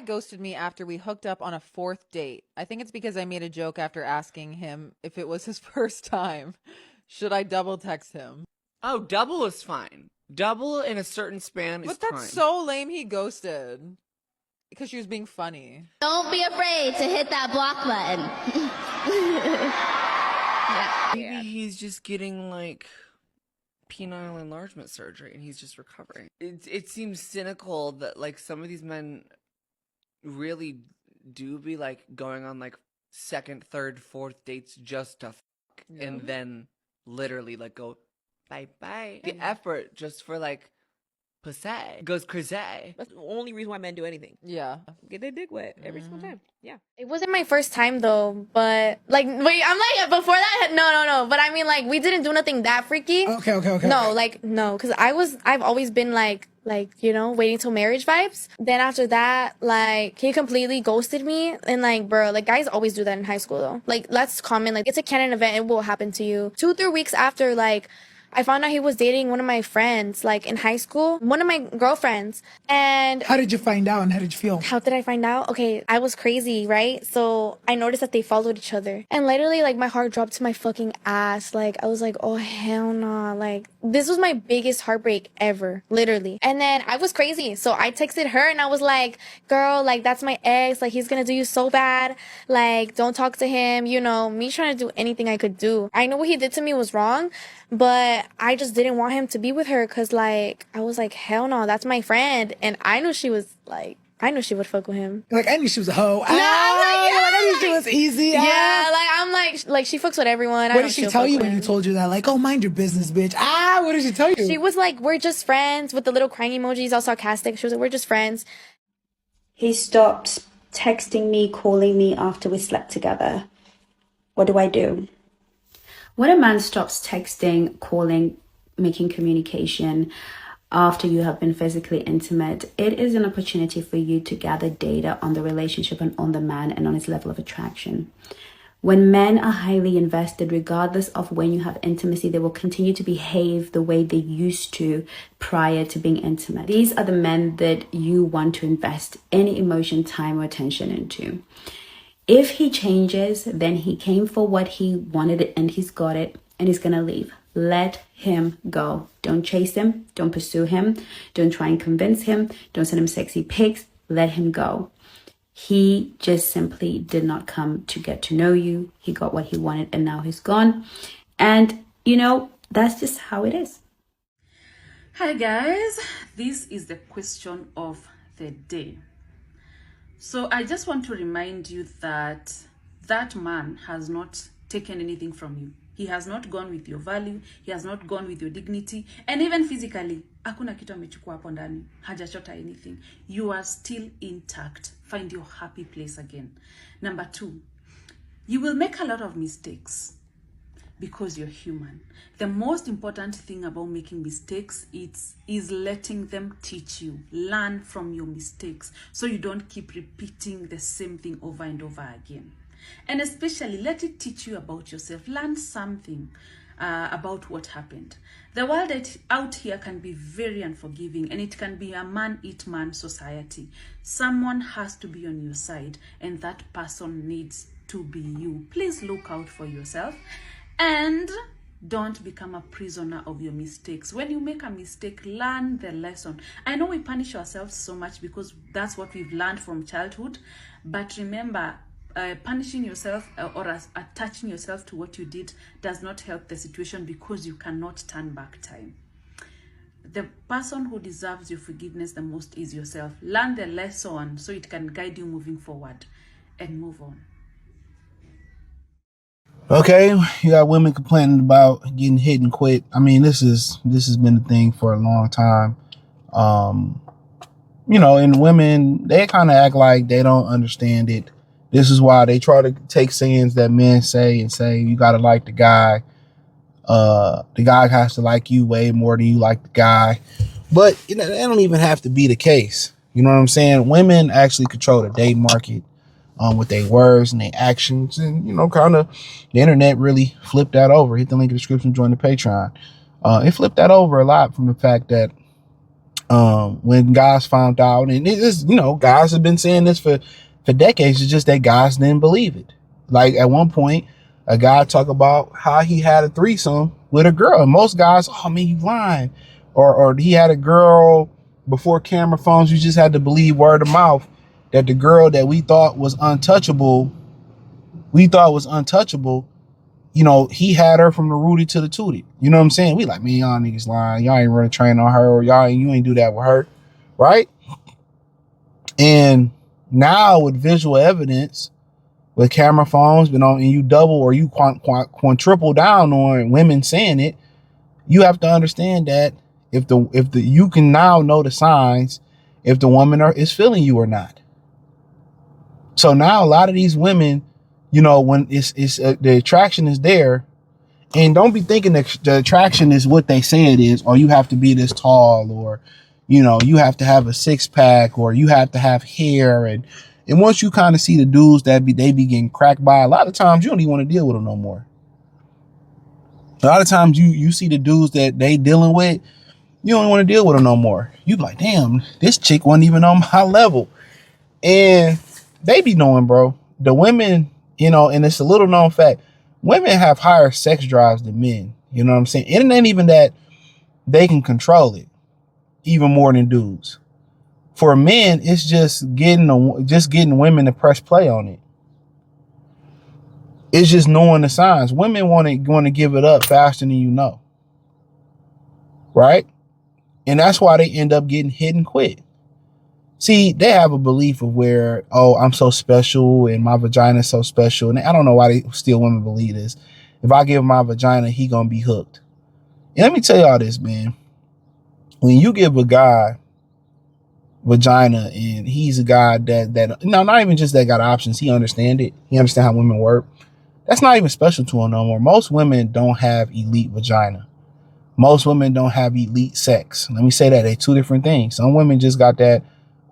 guy ghosted me after we hooked up on a fourth date. I think it's because I made a joke after asking him if it was his first time. Should I double text him? Oh, double is fine. Double in a certain span is fine. But that's so lame he ghosted. Because she was being funny. Don't be afraid to hit that block button. Maybe he's just getting like penile enlargement surgery and he's just recovering. It seems cynical that like some of these men really do be like going on like second, third, fourth dates just to fuck, and then literally like go bye bye. The effort just for like pussy goes crazy. That's the only reason why men do anything. Yeah. Get their dick wet every single time. Yeah. It wasn't my first time though, but like, wait, I'm like, before that, no. But I mean, like, we didn't do nothing that freaky. Okay. No, like, no, because I've always been like, you know, waiting till marriage vibes. Then after that, like, he completely ghosted me. And like, bro, like, guys always do that in high school though. Like, that's common. Like, it's a canon event. It will happen to you. 2-3 weeks after, like, I found out he was dating one of my friends, like in high school, one of my girlfriends. And how did you find out and how did you feel? How did I find out? Okay, I was crazy, right? So I noticed that they followed each other. And literally, like, my heart dropped to my fucking ass. Like, I was like, oh, hell nah. Like, this was my biggest heartbreak ever, literally. And then I was crazy. So I texted her and I was like, girl, like, that's my ex. Like, he's gonna do you so bad. Like, don't talk to him. You know, me trying to do anything I could do. I know what he did to me was wrong, but I just didn't want him to be with her because, like, I was like, hell no, that's my friend. And I knew she was, like, I knew she would fuck with him. Like, I knew she was a hoe. No, I'm like, I knew she was easy. Yeah, like, I'm like, she fucks with everyone. What did she tell you when you told you that? Like, oh, mind your business, bitch. What did she tell you? She was like, we're just friends, with the little crying emojis, all sarcastic. She was like, we're just friends. He stopped texting me, calling me after we slept together. What do I do? When a man stops texting, calling, making communication after you have been physically intimate, it is an opportunity for you to gather data on the relationship and on the man and on his level of attraction. When men are highly invested, regardless of when you have intimacy, they will continue to behave the way they used to prior to being intimate. These are the men that you want to invest any emotion, time, or attention into. If he changes, then he came for what he wanted and he's got it and he's going to leave. Let him go. Don't chase him. Don't pursue him. Don't try and convince him. Don't send him sexy pics. Let him go. He just simply did not come to get to know you. He got what he wanted and now he's gone. And, you know, that's just how it is. Hi guys, this is the question of the day. So I just want to remind you that that man has not taken anything from you. He has not gone with your value. He has not gone with your dignity. And even physically, hakuna kitu amechukua hapo ndani. Hajachota anything. You are still intact. Find your happy place again. Number 2, you will make a lot of mistakes because you're human. The most important thing about making mistakes is letting them teach you. Learn from your mistakes so you don't keep repeating the same thing over and over again. And especially let it teach you about yourself. Learn something about what happened. The world out here can be very unforgiving and it can be a man-eat-man society. Someone has to be on your side and that person needs to be you. Please look out for yourself. And don't become a prisoner of your mistakes. When you make a mistake, learn the lesson. I know we punish ourselves so much because that's what we've learned from childhood. But remember, punishing yourself or attaching yourself to what you did does not help the situation because you cannot turn back time. The person who deserves your forgiveness the most is yourself. Learn the lesson so it can guide you moving forward and move on. Okay, you got women complaining about getting hit and quit. I mean, this has been a thing for a long time. You know, and women, they kind of act like they don't understand it. This is why they try to take sayings that men say and say, you got to like the guy. The guy has to like you way more than you like the guy. But, you know, that don't even have to be the case. You know what I'm saying? Women actually control the date market. With their words and their actions, and you know, kind of the internet really flipped that over. Hit the link in the description, join the Patreon. It flipped that over a lot from the fact that When guys found out, and it is, you know, guys have been saying this for decades. It's just that guys didn't believe it. Like at one point, a guy talked about how he had a threesome with a girl, and most guys, oh man, you lying, or he had a girl before camera phones. You just had to believe word of mouth that the girl that we thought was untouchable, you know, he had her from the Rudy to the Tootie. You know what I'm saying? We like, man, y'all niggas lying. Y'all ain't running train on her, or you ain't do that with her, right? And now with visual evidence, with camera phones, and you double or you quadruple down on women saying it, you have to understand that if the you can now know the signs if the woman is feeling you or not. So now a lot of these women, you know, when it's the attraction is there, and don't be thinking that the attraction is what they say it is, or you have to be this tall, or, you know, you have to have a 6-pack, or you have to have hair. And once you kind of see the dudes they be getting cracked by, a lot of times you don't even want to deal with them no more. A lot of times you see the dudes that they dealing with, you don't want to deal with them no more. You be like, damn, this chick wasn't even on my level. And they be knowing, bro. The women, you know, and it's a little known fact, women have higher sex drives than men. You know what I'm saying? And it ain't even that they can control it even more than dudes. For men, it's just getting women to press play on it. It's just knowing the signs. Women want to give it up faster than you know. Right? And that's why they end up getting hit and quit. See, they have a belief of where, oh, I'm so special and my vagina is so special. And I don't know why women believe this. If I give him my vagina, he gonna be hooked. And let me tell y'all this, man. When you give a guy vagina and he's a guy that no, not even just that got options, he understand it. He understand how women work. That's not even special to him no more. Most women don't have elite vagina. Most women don't have elite sex. Let me say that. They're two different things. Some women just got that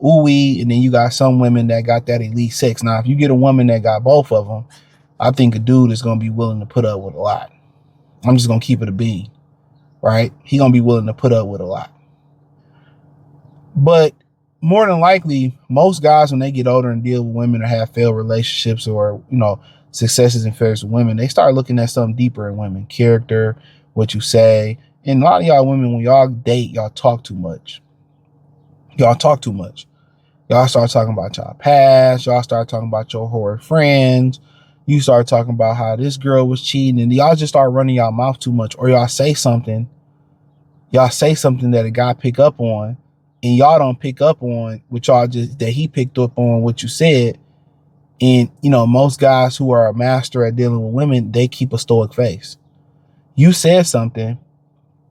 ooey, and then you got some women that got that elite sex. Now, if you get a woman that got both of them, I think a dude is going to be willing to put up with a lot. I'm just going to keep it a bean, right? He going to be willing to put up with a lot. But more than likely, most guys, when they get older and deal with women or have failed relationships or, you know, successes and failures with women, they start looking at something deeper in women. Character, what you say. And a lot of y'all women, when y'all date, y'all talk too much. Y'all talk too much. Y'all start talking about y'all past. Y'all start talking about your horrid friends. You start talking about how this girl was cheating, and y'all just start running y'all mouth too much. Or y'all say something that a guy pick up on, and y'all don't pick up on what y'all just, that he picked up on what you said. And, you know, most guys who are a master at dealing with women, they keep a stoic face. You said something,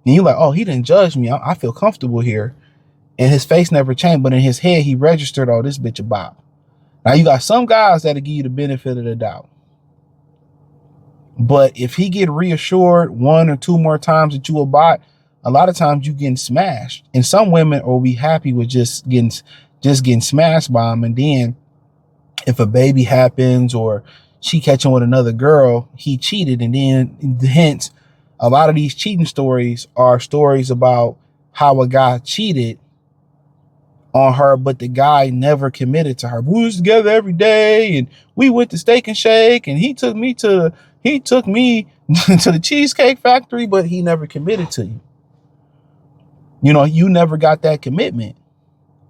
and you're like, oh, he didn't judge me. I feel comfortable here. And his face never changed, but in his head, he registered, oh, this bitch a bop. Now, you got some guys that'll give you the benefit of the doubt. But if he get reassured 1 or 2 more times that you a bot, a lot of times you getting smashed. And some women will be happy with just getting smashed by him. And then if a baby happens or she catching with another girl, he cheated. And then hence, a lot of these cheating stories are stories about how a guy cheated on her, but the guy never committed to her. We was together every day, and we went to Steak and Shake, and he took me to the Cheesecake Factory, but he never committed to you. You know, you never got that commitment.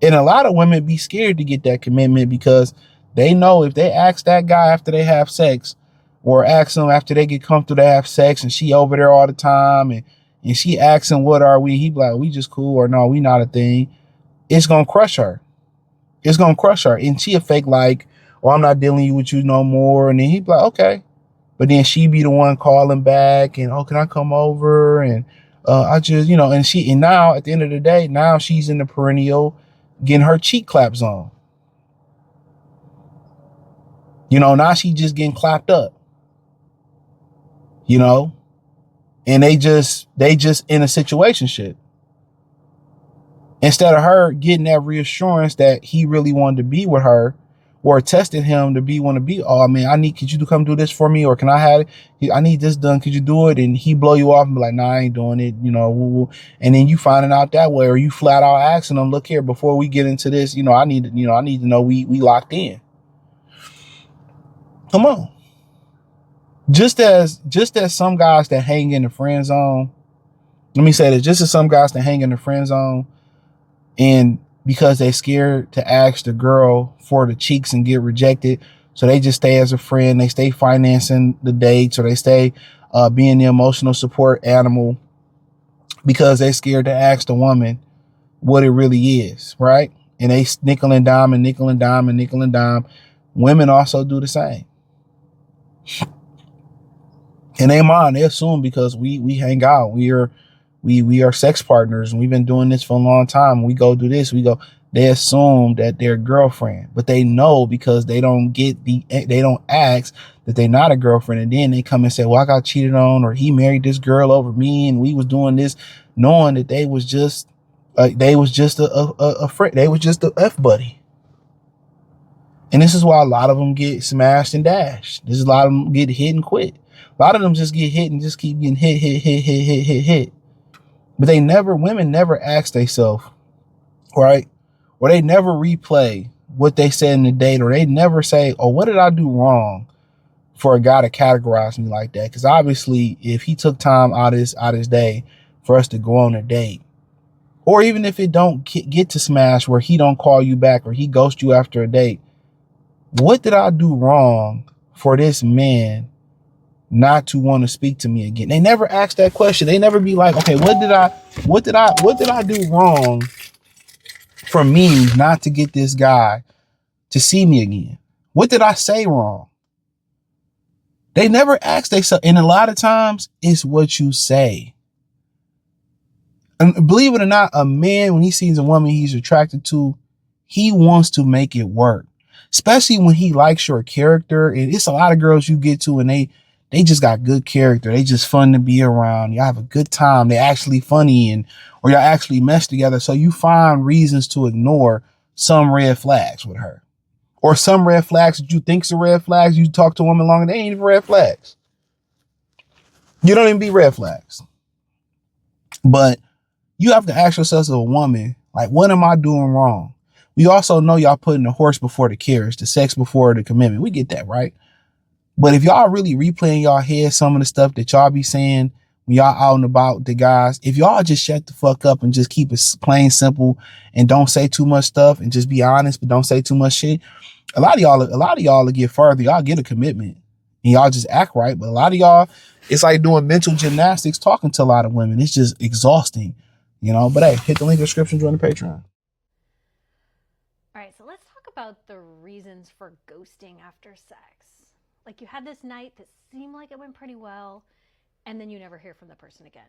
And a lot of women be scared to get that commitment because they know if they ask that guy after they have sex, or ask them after they get comfortable to have sex, and she over there all the time, and she asks him, what are we? He be like, we just cool, or no, we not a thing. It's going to crush her. It's going to crush her. And she a fake like, oh, I'm not dealing with you no more. And then he be like, okay. But then she be the one calling back and, oh, can I come over? And I just, you know, and now at the end of the day, now she's in the perennial getting her cheek claps on. You know, now she just getting clapped up. You know, and they just in a situationship. Instead of her getting that reassurance that he really wanted to be with her, or tested him to want to be, oh man, could you come do this for me? Or can I have it? I need this done. Could you do it? And he blow you off and be like, nah, I ain't doing it. Woo, woo. And then you finding out that way, or you flat out asking them, look here, before we get into this, I need to know we locked in. Come on. Just as some guys that hang in the friend zone, let me say this, just as some guys that hang in the friend zone, and because they scared to ask the girl for the cheeks and get rejected, so they just stay as a friend, they stay financing the dates, or they stay being the emotional support animal because they scared to ask the woman what it really is, right? And they nickel and dime and nickel and dime and nickel and dime. Women also do the same. And they mind, they assume because we hang out, we are sex partners, and we've been doing this for a long time. We go do this, they assume that they're girlfriend, but they know because they don't ask that they're not a girlfriend. And then they come and say, well, I got cheated on, or he married this girl over me and we was doing this, knowing that they was just a friend. They was just a F buddy. And this is why a lot of them get smashed and dashed. This is a lot of them get hit and quit. A lot of them just get hit and just keep getting hit. But women never ask themselves, right? Or they never replay what they said in the date, or they never say, oh, what did I do wrong for a guy to categorize me like that? Because obviously, if he took time out of his day for us to go on a date, or even if it don't get to smash where he don't call you back or he ghosts you after a date, what did I do wrong for this man not to want to speak to me again? They never ask that question. They never be like, okay, what did I do wrong for me not to get this guy to see me again? What did I say wrong? They never ask themselves. And a lot of times it's what you say. And believe it or not, a man, when he sees a woman he's attracted to, he wants to make it work, especially when he likes your character. And it's a lot of girls you get to and they just got good character. They just fun to be around. Y'all have a good time. They're actually funny, or y'all actually mesh together. So you find reasons to ignore some red flags with her, or some red flags that you think's a red flags. You talk to a woman longer, they ain't even red flags. You don't even be red flags. But you have to ask yourself as a woman, like, what am I doing wrong? We also know y'all putting the horse before the carriage, the sex before the commitment. We get that, right? But if y'all really replaying y'all head some of the stuff that y'all be saying when y'all out and about the guys, if y'all just shut the fuck up and just keep it plain simple and don't say too much stuff and just be honest, but don't say too much shit, a lot of y'all will get further. Y'all get a commitment and y'all just act right. But a lot of y'all, it's like doing mental gymnastics talking to a lot of women. It's just exhausting, But hey, hit the link in the description, join the Patreon. All right, so let's talk about the reasons for ghosting after sex. Like, you had this night that seemed like it went pretty well, and then you never hear from the person again.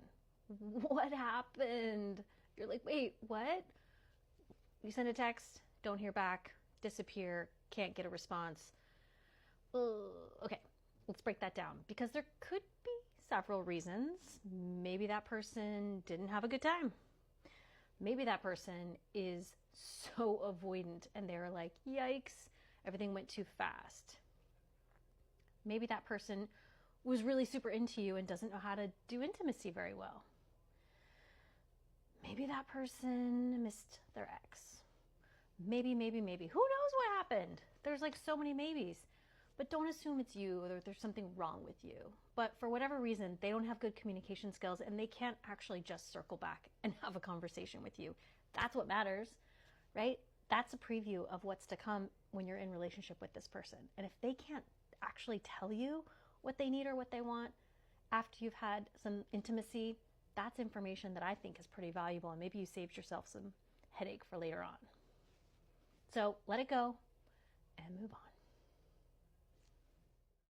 What happened? You're like, wait, what? You send a text, don't hear back, disappear, can't get a response. Okay, let's break that down, because there could be several reasons. Maybe that person didn't have a good time. Maybe that person is so avoidant and they're like, yikes, everything went too fast. Maybe that person was really super into you and doesn't know how to do intimacy very well. Maybe that person missed their ex. Maybe. Who knows what happened? There's like so many maybes. But don't assume it's you or there's something wrong with you. But for whatever reason, they don't have good communication skills and they can't actually just circle back and have a conversation with you. That's what matters, right? That's a preview of what's to come when you're in relationship with this person. And if they can't actually tell you what they need or what they want after you've had some intimacy, that's information that I think is pretty valuable, and maybe you saved yourself some headache for later on. So let it go and move on.